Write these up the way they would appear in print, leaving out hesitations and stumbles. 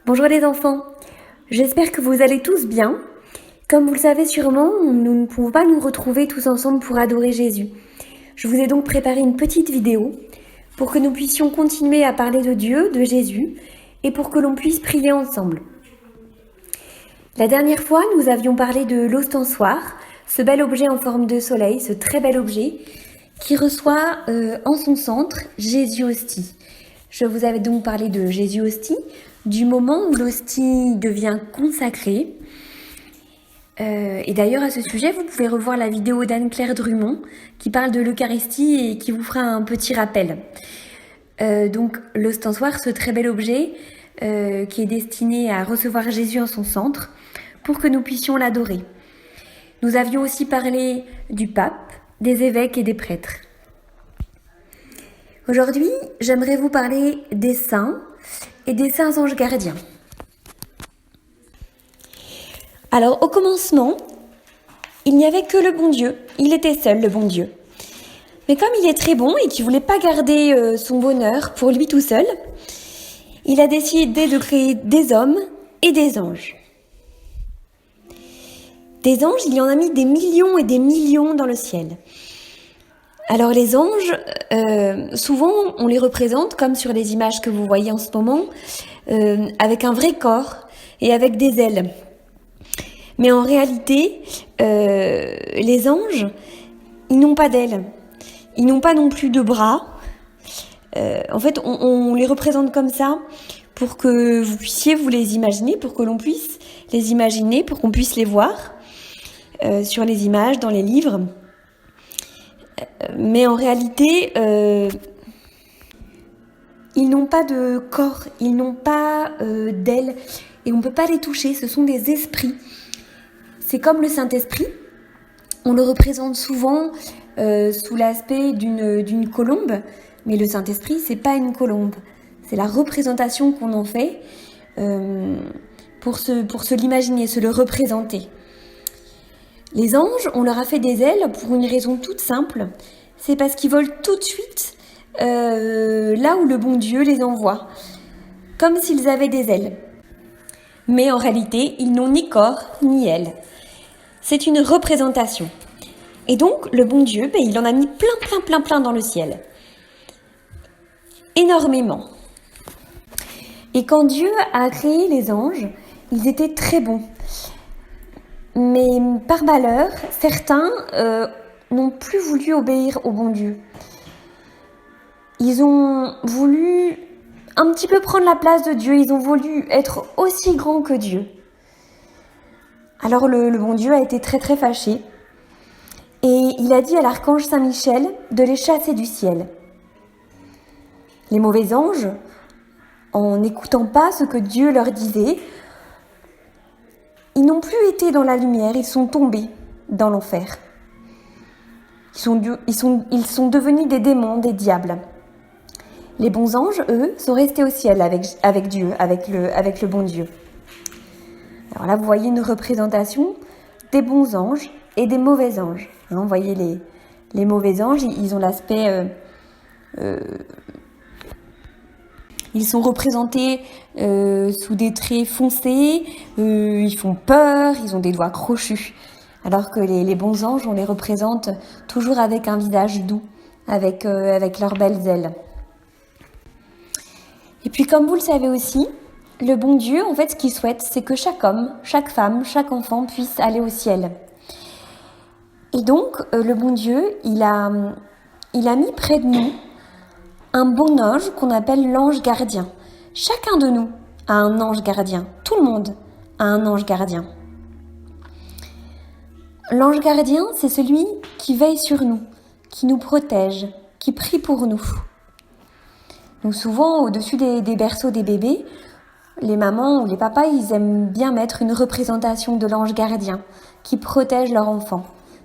Bonjour les enfants, j'espère que vous allez tous bien. Comme vous le savez sûrement, nous ne pouvons pas nous retrouver tous ensemble pour adorer Jésus. Je vous ai donc préparé une petite vidéo pour que nous puissions continuer à parler de Dieu, de Jésus, et pour que l'on puisse prier ensemble. La dernière fois, nous avions parlé de l'ostensoir, ce bel objet en forme de soleil, ce très bel objet, qui reçoit en son centre Jésus hostie. Je vous avais donc parlé de Jésus hostie, du moment où l'hostie devient consacrée. Et d'ailleurs, à ce sujet, vous pouvez revoir la vidéo d'Anne-Claire Drumont qui parle de l'Eucharistie et qui vous fera un petit rappel. Donc, l'ostensoir, ce très bel objet qui est destiné à recevoir Jésus en son centre pour que nous puissions l'adorer. Nous avions aussi parlé du pape, des évêques et des prêtres. Aujourd'hui, j'aimerais vous parler des saints et des saints anges gardiens. Alors, au commencement, il n'y avait que le bon Dieu. Il était seul, le bon Dieu. Mais comme il est très bon et qu'il ne voulait pas garder son bonheur pour lui tout seul, il a décidé de créer des hommes et des anges. Des anges, il y en a mis des millions et des millions dans le ciel. Alors les anges, souvent on les représente, comme sur les images que vous voyez en ce moment, avec un vrai corps et avec des ailes. Mais en réalité, les anges, ils n'ont pas d'ailes. Ils n'ont pas non plus de bras. En fait, on les représente comme ça pour que vous puissiez vous les imaginer, pour que l'on puisse les imaginer, pour qu'on puisse les voir sur les images, dans les livres. Mais en réalité, ils n'ont pas de corps, ils n'ont pas d'ailes et on ne peut pas les toucher, ce sont des esprits. C'est comme le Saint-Esprit, on le représente souvent sous l'aspect d'une colombe, mais le Saint-Esprit, c'est pas une colombe, c'est la représentation qu'on en fait pour se l'imaginer, se le représenter. Les anges, on leur a fait des ailes pour une raison toute simple, c'est parce qu'ils volent tout de suite là où le bon Dieu les envoie, comme s'ils avaient des ailes. Mais en réalité, ils n'ont ni corps ni ailes. C'est une représentation. Et donc, le bon Dieu, il en a mis plein dans le ciel. Énormément. Et quand Dieu a créé les anges, ils étaient très bons. Mais par malheur, certains n'ont plus voulu obéir au bon Dieu. Ils ont voulu un petit peu prendre la place de Dieu, ils ont voulu être aussi grands que Dieu. Alors le bon Dieu a été très fâché et il a dit à l'archange Saint-Michel de les chasser du ciel. Les mauvais anges, en n'écoutant pas ce que Dieu leur disait, ils n'ont plus été dans la lumière, ils sont tombés dans l'enfer. Ils sont devenus des démons, des diables. Les bons anges, eux, sont restés au ciel avec Dieu, avec le bon Dieu. Alors là, vous voyez une représentation des bons anges et des mauvais anges. Vous voyez les mauvais anges, ils ont l'aspect... ils sont représentés sous des traits foncés, ils font peur, ils ont des doigts crochus. Alors que les bons anges, on les représente toujours avec un visage doux, avec leurs belles ailes. Et puis comme vous le savez aussi, le bon Dieu, en fait, ce qu'il souhaite, c'est que chaque homme, chaque femme, chaque enfant puisse aller au ciel. Et donc, le bon Dieu, il a mis près de nous un bon ange qu'on appelle l'ange gardien. Chacun de nous a un ange gardien. Tout le monde a un ange gardien. L'ange gardien, c'est celui qui veille sur nous, qui nous protège, qui prie pour nous. Donc souvent, au-dessus des berceaux des bébés, les mamans ou les papas, ils aiment bien mettre une représentation de l'ange gardien qui protège leur enfant,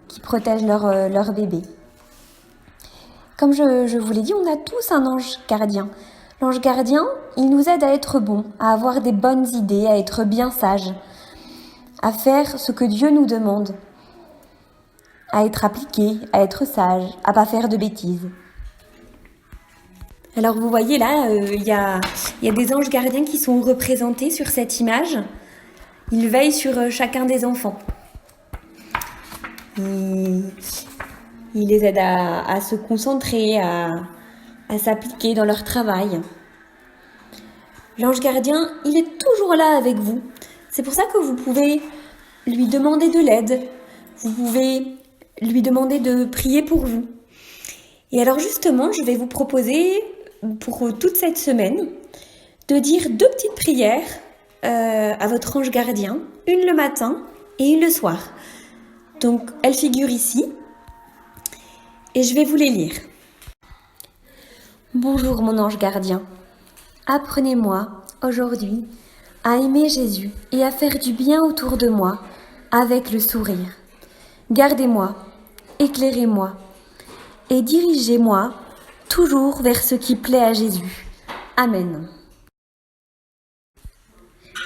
qui protège leur bébé. Comme je vous l'ai dit, on a tous un ange gardien. L'ange gardien, il nous aide à être bons, à avoir des bonnes idées, à être bien sages, à faire ce que Dieu nous demande, à être appliqué, à être sage, à pas faire de bêtises. Alors vous voyez là, il y a des anges gardiens qui sont représentés sur cette image. Ils veillent sur chacun des enfants. Ils les aident à se concentrer, à s'appliquer dans leur travail. L'ange gardien, il est toujours là avec vous. C'est pour ça que vous pouvez lui demander de l'aide. Vous pouvez lui demander de prier pour vous. Et alors justement, je vais vous proposer pour toute cette semaine de dire 2 petites prières à votre ange gardien, une le matin et une le soir. Donc elles figurent ici et je vais vous les lire. Bonjour mon ange gardien, apprenez-moi aujourd'hui à aimer Jésus et à faire du bien autour de moi avec le sourire. Gardez-moi, éclairez-moi et dirigez-moi toujours vers ce qui plaît à Jésus. Amen.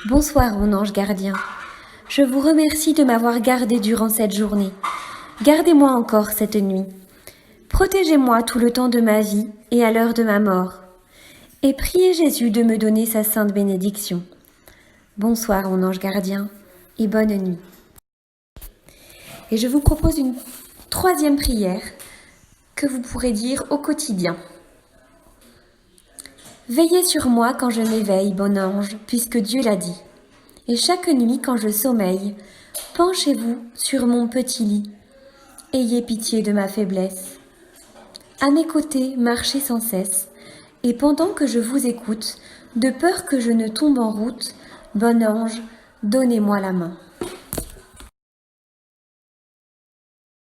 Bonsoir mon ange gardien. Je vous remercie de m'avoir gardé durant cette journée. Gardez-moi encore cette nuit. Protégez-moi tout le temps de ma vie et à l'heure de ma mort. Et priez Jésus de me donner sa sainte bénédiction. Bonsoir mon ange gardien et bonne nuit. Et je vous propose une 3e prière que vous pourrez dire au quotidien. Veillez sur moi quand je m'éveille, bon ange, puisque Dieu l'a dit. Et chaque nuit quand je sommeille, penchez-vous sur mon petit lit. Ayez pitié de ma faiblesse. À mes côtés, marchez sans cesse. Et pendant que je vous écoute, de peur que je ne tombe en route, bon ange, donnez-moi la main.